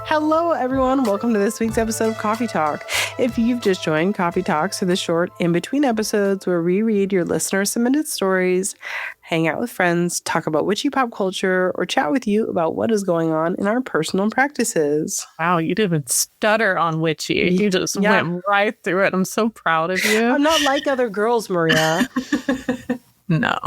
Hello, everyone. Welcome to this week's episode of Coffee Talk. If you've just joined, Coffee Talks are the short in-between episodes where we read your listener-submitted stories, hang out with friends, talk about witchy pop culture, or chat with you about what is going on in our personal practices. Wow, you didn't even stutter on witchy. You just went right through it. I'm so proud of you. I'm not like other girls, Maria. No.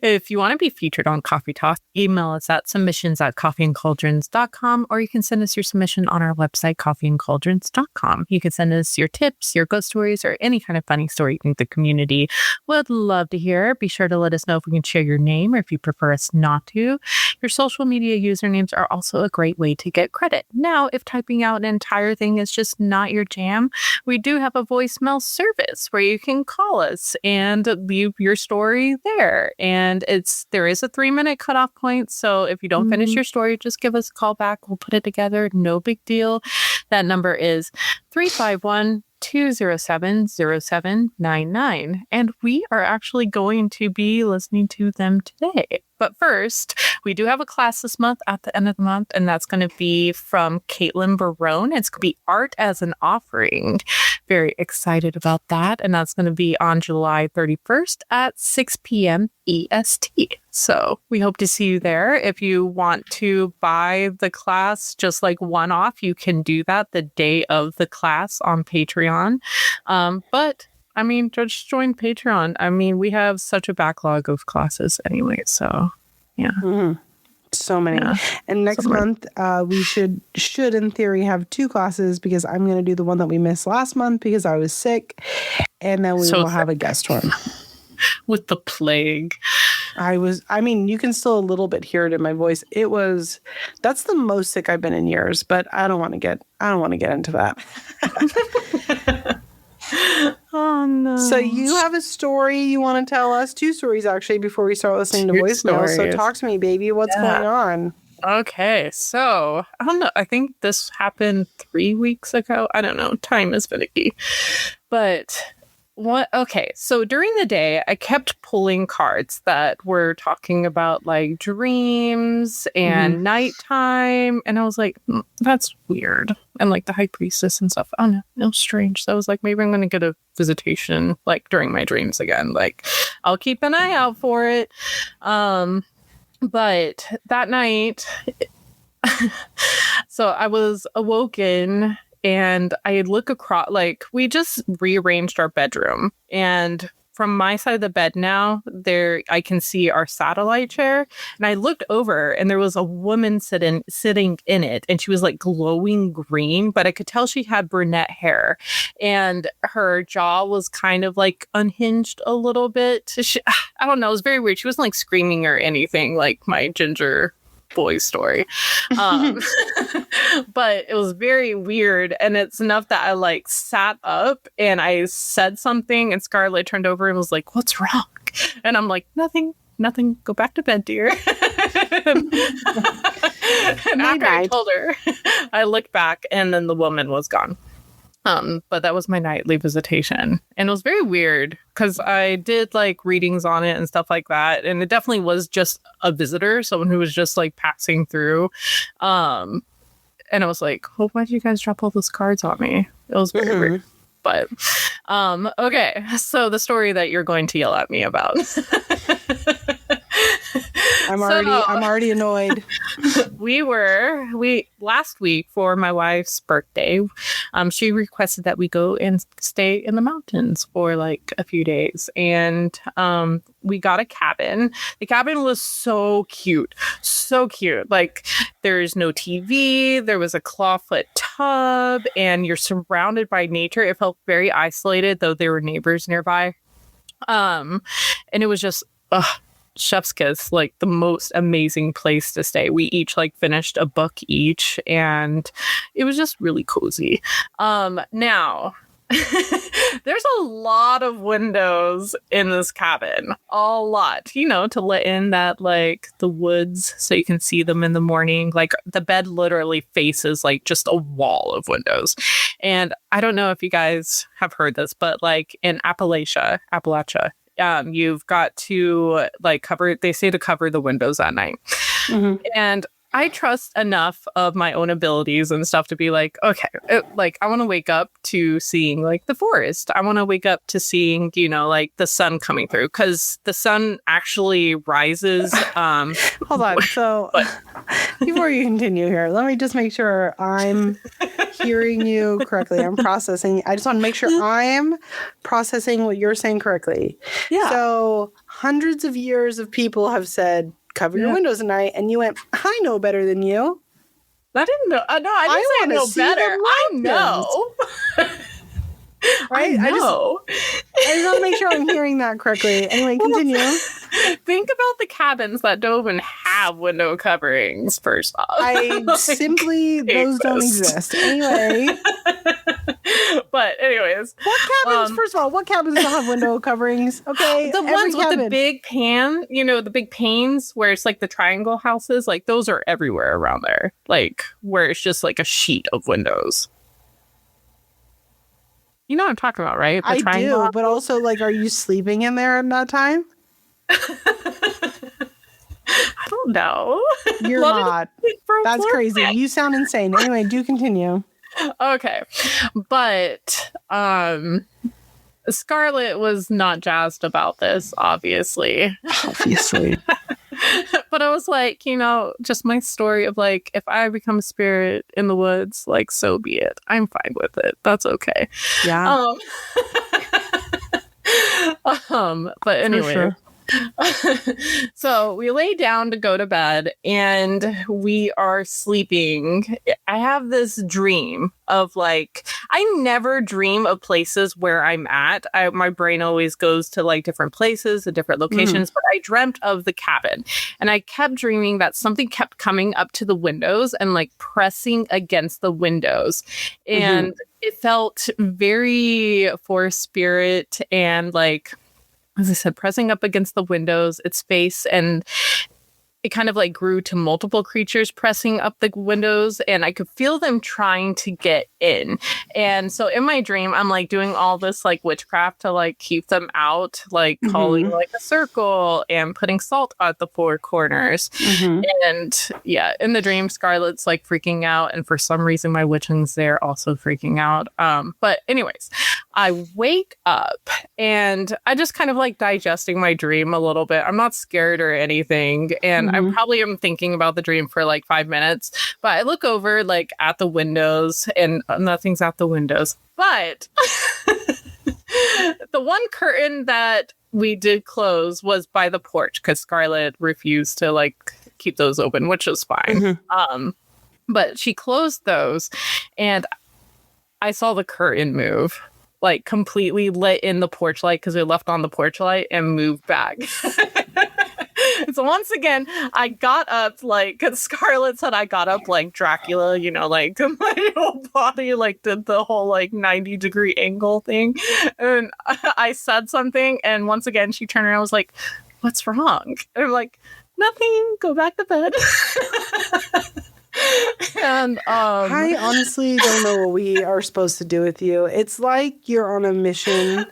If you want to be featured on Coffee Talk, email us at submissions@coffeeandcauldrons.com, or you can send us your submission on our website, coffeeandcauldrons.com. You can send us your tips, your ghost stories, or any kind of funny story you think the community would love to hear. Be sure to let us know if we can share your name or if you prefer us not to. Your social media usernames are also a great way to get credit. Now, if typing out an entire thing is just not your jam, we do have a voicemail service where you can call us and leave your story there. And there is a 3-minute cutoff point. So if you don't finish your story, just give us a call back. We'll put it together. No big deal. That number is 351-207-0799. And we are actually going to be listening to them today. But first, we do have a class this month at the end of the month, and that's going to be from Caitlin Barone. It's going to be Art as an Offering. Very excited about that. And that's going to be on July 31st at 6 p.m. EST. So we hope to see you there. If you want to buy the class just like one-off, you can do that the day of the class on Patreon. But I mean, just join Patreon. I mean, we have such a backlog of classes anyway, so yeah. Mm-hmm. So many. Yeah. And next month, we should in theory have 2 classes because I'm going to do the one that we missed last month because I was sick. And then we will have a guest one. With the plague. You can still a little bit hear it in my voice. That's the most sick I've been in years, but I don't want to get into that. Oh no. So you have a story you want to tell us? 2 stories actually before we start listening to voicemails. So talk to me, baby. What's going on? Okay, so I don't know. I think this happened 3 weeks ago. I don't know. Time is finicky. But so during the day, I kept pulling cards that were talking about like dreams and nighttime. And I was like, that's weird. And like the high priestess and stuff. Oh no, it was strange. So I was like, maybe I'm going to get a visitation like during my dreams again. Like I'll keep an eye out for it. But that night, so I was awoken. And I look across, like, we just rearranged our bedroom. And from my side of the bed now, I can see our satellite chair. And I looked over and there was a woman sitting in it. And she was like glowing green, but I could tell she had brunette hair. And her jaw was kind of like unhinged a little bit. I don't know. It was very weird. She wasn't like screaming or anything like my ginger boy story. But it was very weird, and it's enough that I like sat up and I said something, and Scarlett turned over and was like, "What's wrong?" And I'm like, nothing, go back to bed, dear. And after I told her, I looked back and then the woman was gone. But that was my nightly visitation. And it was very weird because I did like readings on it and stuff like that. And it definitely was just a visitor, someone who was just like passing through. And I was like, oh, why did you guys drop all those cards on me? It was very weird. But okay. So the story that you're going to yell at me about. I'm already annoyed. Last week for my wife's birthday, she requested that we go and stay in the mountains for like a few days. And we got a cabin. The cabin was so cute. So cute. Like there's no TV. There was a clawfoot tub and you're surrounded by nature. It felt very isolated, though there were neighbors nearby. And it was just, chef's kiss, like the most amazing place to stay. We each like finished a book each and it was just really cozy. Now there's a lot of windows in this cabin, a lot, to let in that like the woods so you can see them in the morning. Like the bed literally faces like just a wall of windows. And I don't know if you guys have heard this, but like in Appalachia, you've got to like cover the windows at night. And I trust enough of my own abilities and stuff to be like, okay, like I want to wake up to seeing like the forest. I want to wake up to seeing, you know, like the sun coming through, because the sun actually rises. Hold on. So before you continue here, let me just make sure I'm hearing you correctly. I'm processing. I just want to make sure I'm processing what you're saying correctly. Yeah. So hundreds of years of people have said, cover your windows at night, and you went, I know better than you. I didn't know. No, I didn't say I know better. I know. Right? I know. I just want to make sure I'm hearing that correctly. Anyway, continue. Think about the cabins that don't even have window coverings, first off. Simply, those don't exist. Anyway. But anyways. What cabins, first of all, what cabins don't have window coverings? Okay. The ones with the big the big panes where it's like the triangle houses, like those are everywhere around there. Like where it's just like a sheet of windows. You know what I'm talking about, right? I do, but also, like, are you sleeping in there at that time? I don't know. You're not. That's crazy. You sound insane. Anyway, do continue. Okay. But Scarlett was not jazzed about this, obviously. But I was like, you know, just my story of like, if I become a spirit in the woods, like, so be it. I'm fine with it. That's okay. Yeah. But anyway. Sure. So we lay down to go to bed and we are sleeping. I have this dream of like, I never dream of places where I'm at. My brain always goes to like different places and different locations, but I dreamt of the cabin and I kept dreaming that something kept coming up to the windows and like pressing against the windows. And it felt very forest spirit and like, as I said, pressing up against the windows, its face, and it kind of like grew to multiple creatures pressing up the windows, and I could feel them trying to get in. And so in my dream, I'm like doing all this like witchcraft to like keep them out, like calling like a circle and putting salt at the four corners. And yeah, in the dream, Scarlett's like freaking out, and for some reason my witching's there also freaking out. But anyways, I wake up and I just kind of like digesting my dream a little bit. I'm not scared or anything, and I probably am thinking about the dream for like 5 minutes, but I look over like at the windows and nothing's at the windows. But the one curtain that we did close was by the porch because Scarlett refused to like keep those open, which was fine. But she closed those and I saw the curtain move, like completely lit in the porch light because we left on the porch light and moved back. So once again, I got up like, because Scarlett said I got up like Dracula, you know, like my whole body like did the whole like 90-degree angle thing. And I said something. And once again, she turned around and was like, what's wrong? And I'm like, nothing, go back to bed. And I honestly don't know what we are supposed to do with you. It's like you're on a mission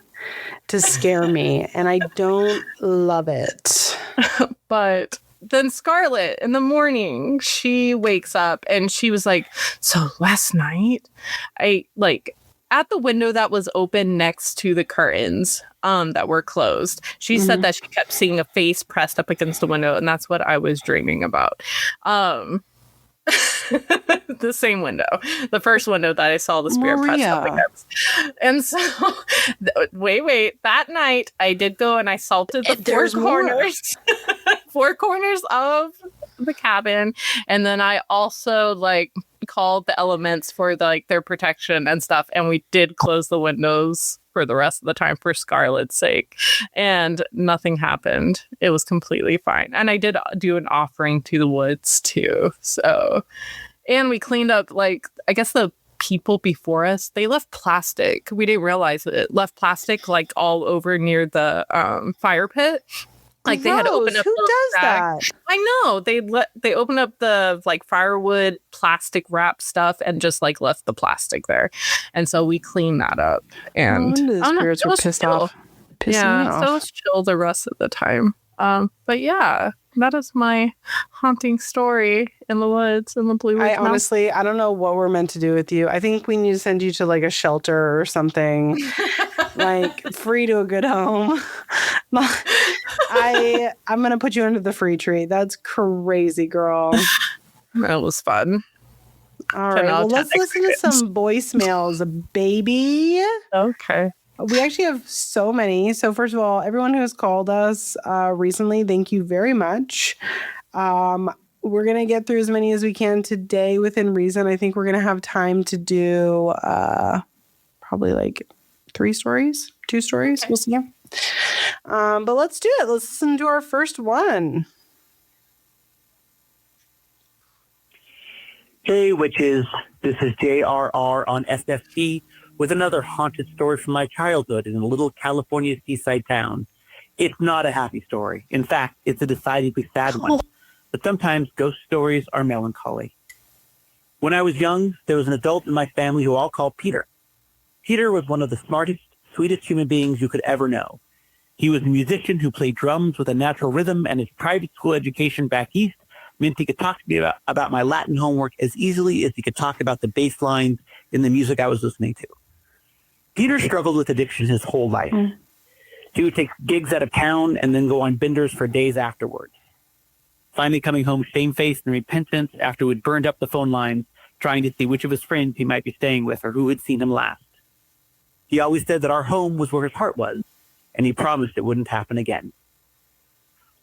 to scare me, and I don't love it. But then Scarlett, in the morning, she wakes up and she was like, so last night, I like at the window that was open next to the curtains that were closed. She said that she kept seeing a face pressed up against the window, and that's what I was dreaming about. The same window, the first window that I saw the spirit pressed up against. And so, wait, that night I did go and I salted the four corners of the cabin, and then I also like called the elements for like their protection and stuff, and we did close the windows for the rest of the time for Scarlett's sake, and nothing happened. It was completely fine. And I did do an offering to the woods too. So, and we cleaned up, like, I guess the people before us, they left plastic. We didn't realize it. Left plastic like all over near the fire pit. Like they had opened up. Who does that? I know they opened up the like firewood plastic wrap stuff and just like left the plastic there, and so we cleaned that up. And the spirits were pissed off. Yeah, so it was chill the rest of the time. But yeah, that is my haunting story in the woods in the Blue Ridge Mountains. Honestly, I don't know what we're meant to do with you. I think we need to send you to like a shelter or something, like free to a good home. I'm gonna put you under the free tree. That's crazy, girl. That was fun. All right, well, let's listen to some voicemails, baby. Okay. We actually have so many. So first of all, everyone who has called us recently, thank you very much. We're going to get through as many as we can today within reason. I think we're going to have time to do probably like 2 stories. Okay. We'll see. But let's do it. Let's listen to our first one. Hey, witches. This is JRR on SFC with another haunted story from my childhood in a little California seaside town. It's not a happy story. In fact, it's a decidedly sad one. But sometimes ghost stories are melancholy. When I was young, there was an adult in my family who I'll call Peter. Peter was one of the smartest, sweetest human beings you could ever know. He was a musician who played drums with a natural rhythm, and his private school education back east meant he could talk to me about my Latin homework as easily as he could talk about the bass lines in the music I was listening to. Peter struggled with addiction his whole life. He would take gigs out of town and then go on benders for days afterwards. Finally coming home shamefaced and repentant after we'd burned up the phone lines, trying to see which of his friends he might be staying with or who had seen him last. He always said that our home was where his heart was, and he promised it wouldn't happen again.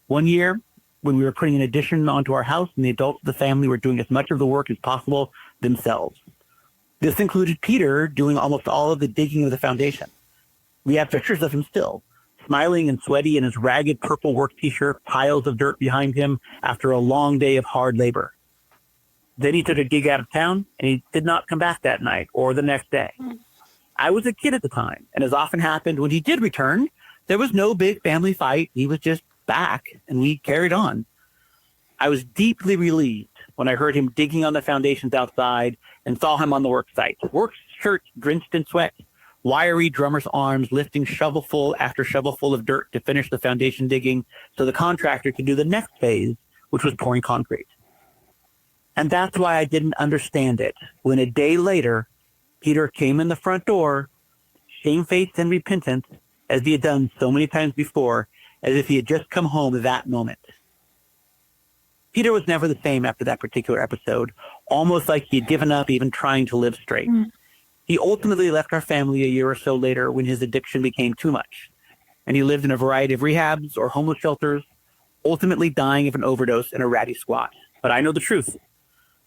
One year, when we were putting an addition onto our house and the adults of the family were doing as much of the work as possible themselves. This included Peter doing almost all of the digging of the foundation. We have pictures of him still, smiling and sweaty in his ragged purple work t-shirt, piles of dirt behind him after a long day of hard labor. Then he took a gig out of town, and he did not come back that night or the next day. I was a kid at the time, and as often happened when he did return, there was no big family fight. He was just back, and we carried on. I was deeply relieved when I heard him digging on the foundations outside and saw him on the work site. Work shirt drenched in sweat, wiry drummer's arms lifting shovelful after shovelful of dirt to finish the foundation digging so the contractor could do the next phase, which was pouring concrete. And that's why I didn't understand it when a day later, Peter came in the front door, shamefaced and repentant, as he had done so many times before, as if he had just come home that moment. Peter was never the same after that particular episode, almost like he had given up even trying to live straight. He ultimately left our family a year or so later when his addiction became too much, and he lived in a variety of rehabs or homeless shelters, ultimately dying of an overdose in a ratty squat. But I know the truth.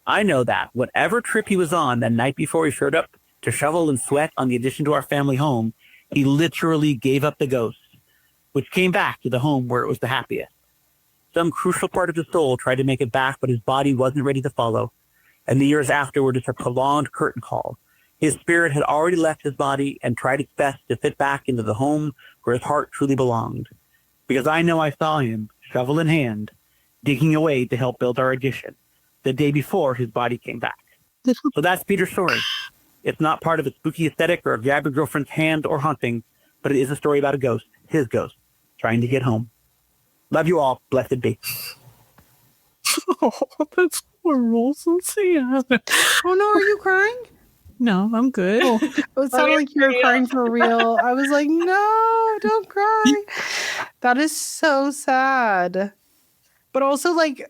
I know that whatever trip he was on that night before he showed up to shovel and sweat on the addition to our family home, he literally gave up the ghost, which came back to the home where it was the happiest. Some crucial part of his soul tried to make it back, but his body wasn't ready to follow. And the years afterward, it's a prolonged curtain call. His spirit had already left his body and tried its best to fit back into the home where his heart truly belonged. Because I know I saw him, shovel in hand, digging away to help build our addition, the day before his body came back. So that's Peter's story. It's not part of a spooky aesthetic or a grab your girlfriend's hand or haunting, but it is a story about a ghost, his ghost, trying to get home. Love you all. Blessed be. Oh, that's horrible. So sad. Oh no, are you crying? No, I'm good. Oh, it sounded like you were crying for real. I was like, no, don't cry. That is so sad. But also, like,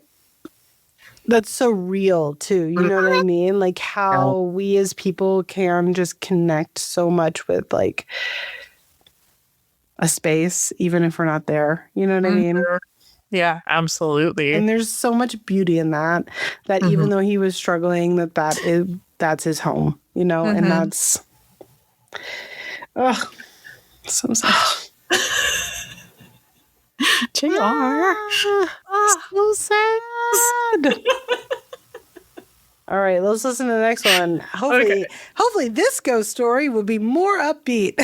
that's so real, too. You know what I mean? Like, how we as people can just connect so much with, like, a space, even if we're not there. You know what I mean? Yeah, absolutely. And there's so much beauty in that even though he was struggling, that's his home, you know, and that's so sad. JR. So sad. All right, let's listen to the next one. Hopefully this ghost story will be more upbeat.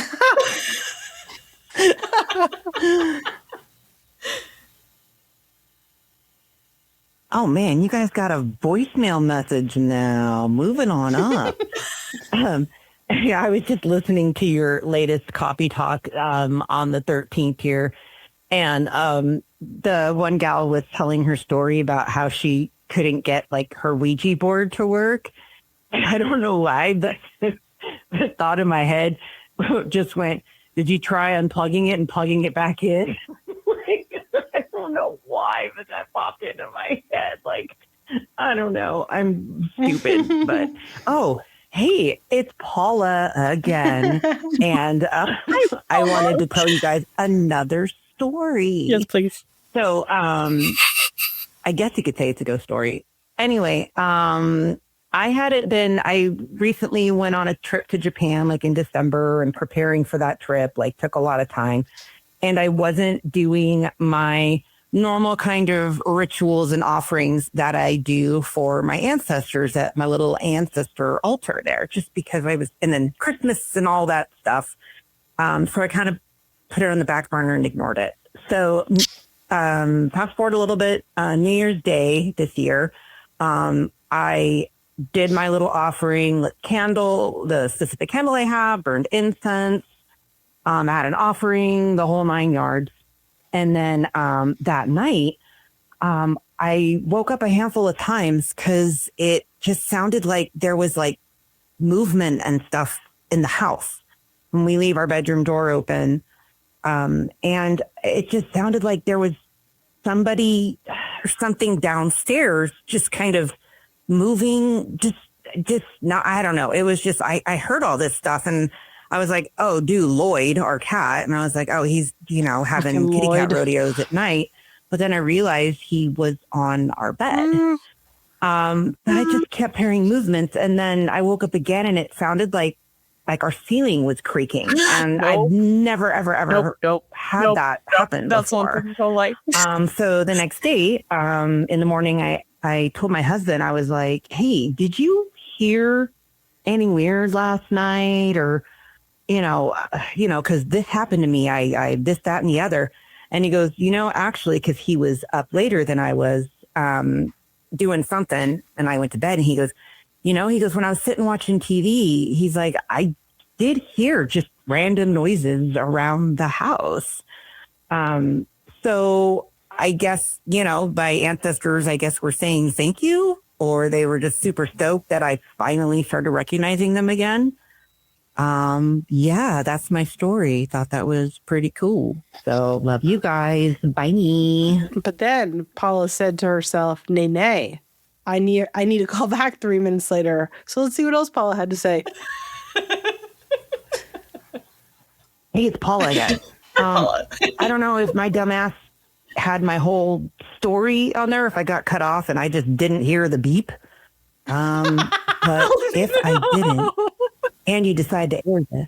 Oh, man, you guys got a voicemail message now. Moving on up. Yeah, I was just listening to your latest coffee talk on the 13th here. And the one gal was telling her story about how she couldn't get like her Ouija board to work. And I don't know why, but the thought in my head just went, did you try unplugging it and plugging it back in? Like, I don't know why, but that popped into my head. Like, I don't know. I'm stupid, but oh, hey, it's Paula again. And I wanted to tell you guys another story. Yes, please. So, I guess you could say it's a ghost story. Anyway, I recently went on a trip to Japan like in December, and preparing for that trip like took a lot of time, and I wasn't doing my normal kind of rituals and offerings that I do for my ancestors at my little ancestor altar there, just because and then Christmas and all that stuff. So I kind of put it on the back burner and ignored it. So, fast forward a little bit, New Year's Day this year, I did my little offering, lit candle, the specific candle I have, burned incense, had an offering, the whole 9 yards. And then that night, I woke up a handful of times because it just sounded like there was like movement and stuff in the house when we leave our bedroom door open. And it just sounded like there was somebody or something downstairs just kind of moving, just not, I don't know. It was just, I heard all this stuff and I was like, oh, dude, Lloyd, our cat. And I was like, oh, he's, having kitty cat rodeos at night. But then I realized he was on our bed. I just kept hearing movements. And then I woke up again and it sounded like our ceiling was creaking. And I've never, ever, ever had that happen That's before. one thing I like. So the next day, in the morning, I told my husband, I was like, hey, did you hear anything weird last night? Or, because this happened to me, I this, that, and the other. And he goes, actually, because he was up later than I was doing something, and I went to bed, and he goes, when I was sitting watching TV, he's like, I did hear just random noises around the house. So I guess, by ancestors, I guess we're saying thank you, or they were just super stoked that I finally started recognizing them again. Yeah, that's my story. Thought that was pretty cool. So love you guys. Bye. But then Paula said to herself, nay, I need to call back 3 minutes later. So let's see what else Paula had to say. Hey, it's Paula again. I don't know if my dumbass had my whole story on there, if I got cut off and I just didn't hear the beep. But if I didn't, and you decide to air this,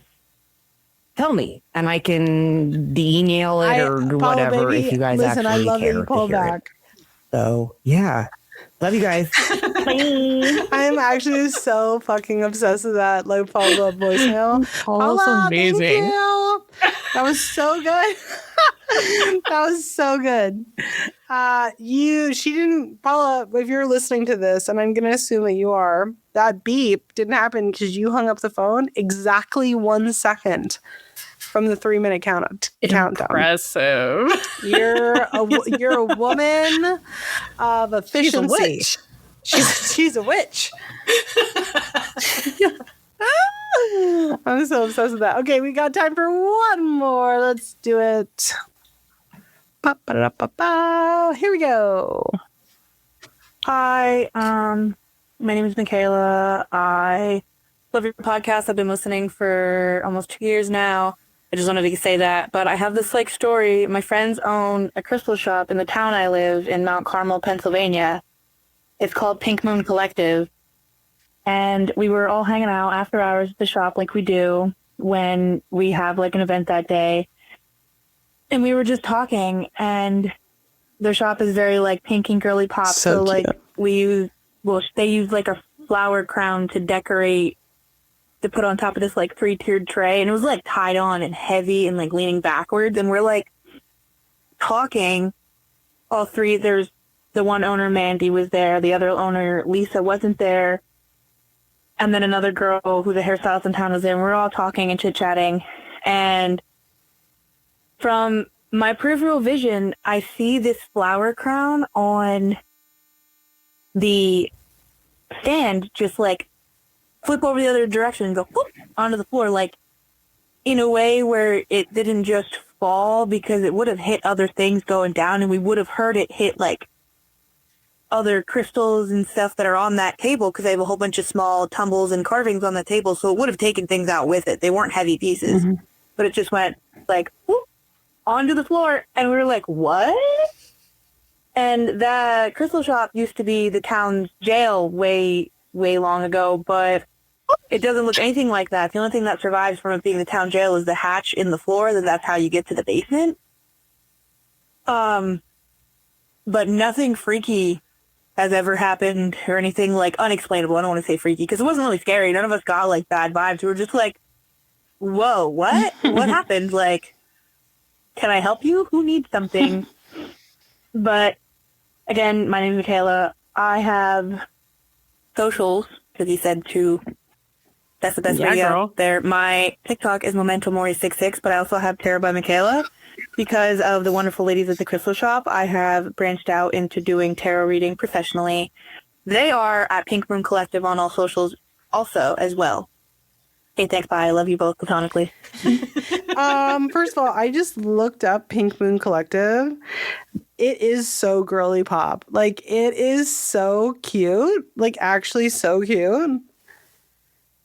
tell me, and I can email it or Paula, whatever, baby, if you guys listen, actually I love care that you call to hear back. it. So, yeah. Love you guys. Bye. I'm actually so fucking obsessed with that like follow-up voicemail. Paula's amazing. Thank you. That was so good. That was so good. She didn't, Paula, if you're listening to this, and I'm going to assume that you are, that beep didn't happen because you hung up the phone exactly 1 second from the 3-minute countdown. Impressive. You're a woman of efficiency. She's a witch. I'm so obsessed with that. Okay, we got time for one more. Let's do it. Ba-ba-da-ba-ba. Here we go. Hi, my name is Michaela. I love your podcast. I've been listening for almost 2 years now. I just wanted to say that. But I have this story. My friends own a crystal shop in the town I live in, Mount Carmel, Pennsylvania. It's called Pink Moon Collective. And we were all hanging out after hours at the shop like we do when we have an event that day. And we were just talking, and their shop is very pink and girly pop. So cute. They use a flower crown to decorate, to put on top of this 3-tiered tray, and it was tied on and heavy and leaning backwards. And we're talking, all three. There's the one owner, Mandy, was there. The other owner, Lisa, wasn't there. And then another girl who's a hairstylist in town was there. And we're all talking and chit-chatting. And from my peripheral vision, I see this flower crown on the stand just like flip over the other direction and go whoop, onto the floor, like in a way where it didn't just fall, because it would have hit other things going down and we would have heard it hit like other crystals and stuff that are on that table, because they have a whole bunch of small tumbles and carvings on the table, so it would have taken things out with it. They weren't heavy pieces, but it just went like whoop, onto the floor, and we were like, what? And that crystal shop used to be the town's jail way long ago, but it doesn't look anything like that. The only thing that survives from it being the town jail is the hatch in the floor, then that's how you get to the basement. But nothing freaky has ever happened, or anything like unexplainable. I don't want to say freaky, because it wasn't really scary. None of us got like bad vibes. We were just like, whoa, what? What happened? Like, can I help you? Who needs something? But again, my name is Michaela. I have socials, because he said to. That's the best way to go there. My TikTok is Memento Mori 66, but I also have Tarot by Michaela. Because of the wonderful ladies at the crystal shop, I have branched out into doing tarot reading professionally. They are at Pink Moon Collective on all socials also as well. Hey, thanks, bye. I love you both platonically. First of all, I just looked up Pink Moon Collective. It is so girly pop. Like, it is so cute. Like, actually so cute.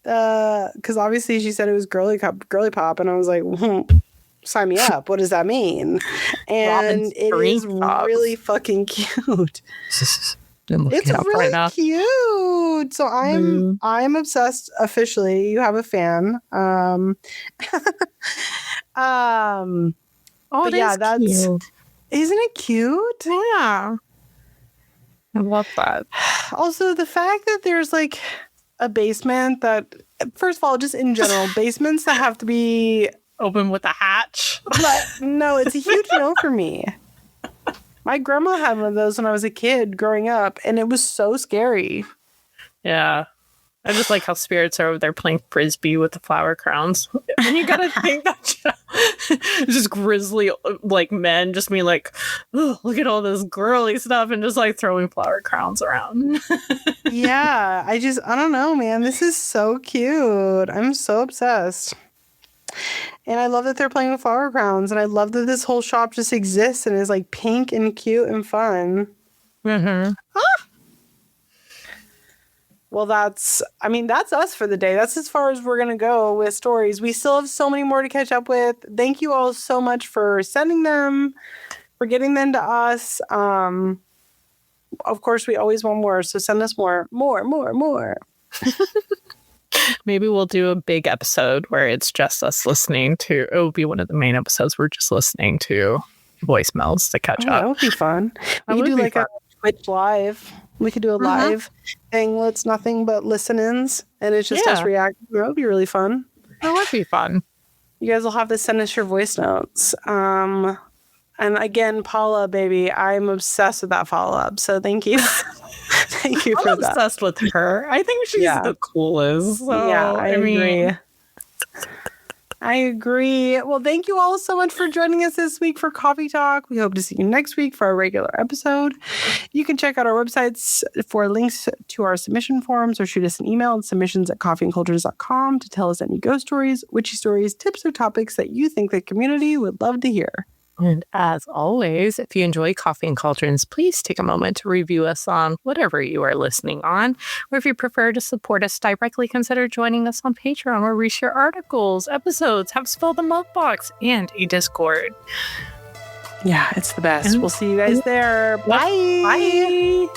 Because obviously she said it was girly pop, and I was like, sign me up. What does that mean? And it is really fucking cute. It's really cute. So I'm obsessed officially. You have a fan. But yeah, that's cute. Isn't it cute? Yeah. I love that. Also, the fact that there's like a basement that, first of all, just in general, basements that have to be open with a hatch. But no, it's a huge no for me. My grandma had one of those when I was a kid growing up, and it was so scary. Yeah. I just like how spirits are over there playing frisbee with the flower crowns. And you gotta think that just grisly like men just being like, oh, look at all this girly stuff, and just like throwing flower crowns around. Yeah, I don't know, man. This is so cute. I'm so obsessed. And I love that they're playing with flower crowns, and I love that this whole shop just exists and is like pink and cute and fun. Mm-hmm. Well, that's us for the day. That's as far as we're going to go with stories. We still have so many more to catch up with. Thank you all so much for sending them, for getting them to us. Of course, we always want more, so send us more. Maybe we'll do a big episode where it's just us listening to, it will be one of the main episodes. We're just listening to voicemails to catch up. That would be fun. We could do like a Twitch live. We could do a live thing that's nothing but listen-ins, and it's just us reacting. That would be really fun. That would be fun. You guys will have to send us your voice notes. And again, Paula, baby, I'm obsessed with that follow-up, so thank you. Thank you for that. I'm obsessed with her. I think she's the coolest. So, yeah, I agree. I agree. Well, thank you all so much for joining us this week for Coffee Talk. We hope to see you next week for our regular episode. You can check out our websites for links to our submission forums, or shoot us an email at submissions@coffeeandcultures.com to tell us any ghost stories, witchy stories, tips, or topics that you think the community would love to hear. And as always, if you enjoy Coffee and Cauldrons, please take a moment to review us on whatever you are listening on. Or if you prefer to support us directly, consider joining us on Patreon, where we share articles, episodes, have Spill the Milk Box, and a Discord. Yeah, it's the best. We'll see you guys there. Bye. Bye.